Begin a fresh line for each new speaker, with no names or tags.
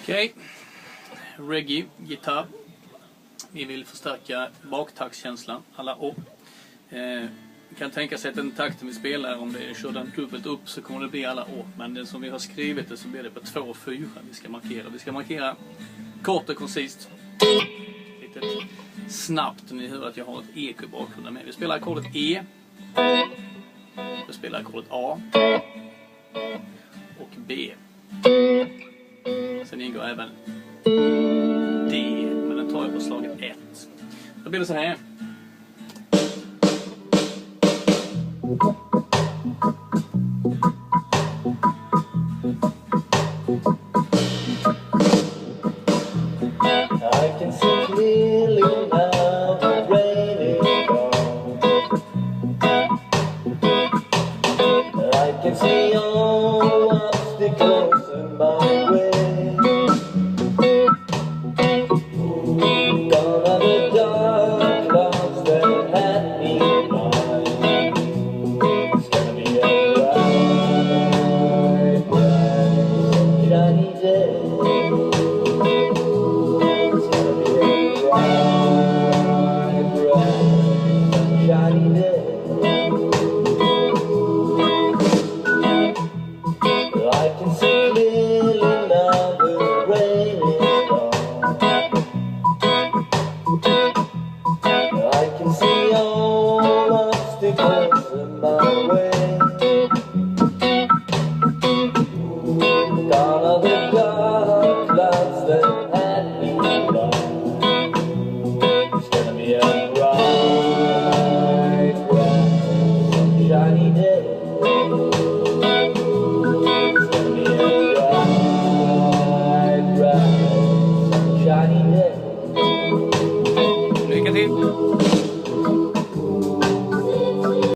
Okej. Reggae, gitarr. Vi vill förstärka baktaktskänslan, alla å. Kan tänka sig att den takten vi spelar, om det kör den dubbelt upp så kommer det bli alla å. Men det som vi har skrivit det så blir det på 2 och 4 vi ska markera kort och koncist. Lite snabbt, ni hör att jag har ett eko i bakgrunden med. Vi spelar ackordet E. Vi spelar ackordet A. Och B. Sen ingår även D, men den tar jag på slaget 1. Då blir det så här.
I can see clearly now the rain is gone. I can see all obstacles in my way. Gone are the dark clouds that had me blind. It's gonna be a bright, bright, sunshiny day. I can see clearly now the rain is gone. I can see all obstacles in my way. Gone are the dark clouds that had me blind. It's gonna be a bright, bright, sunshiny day.
Lycka till!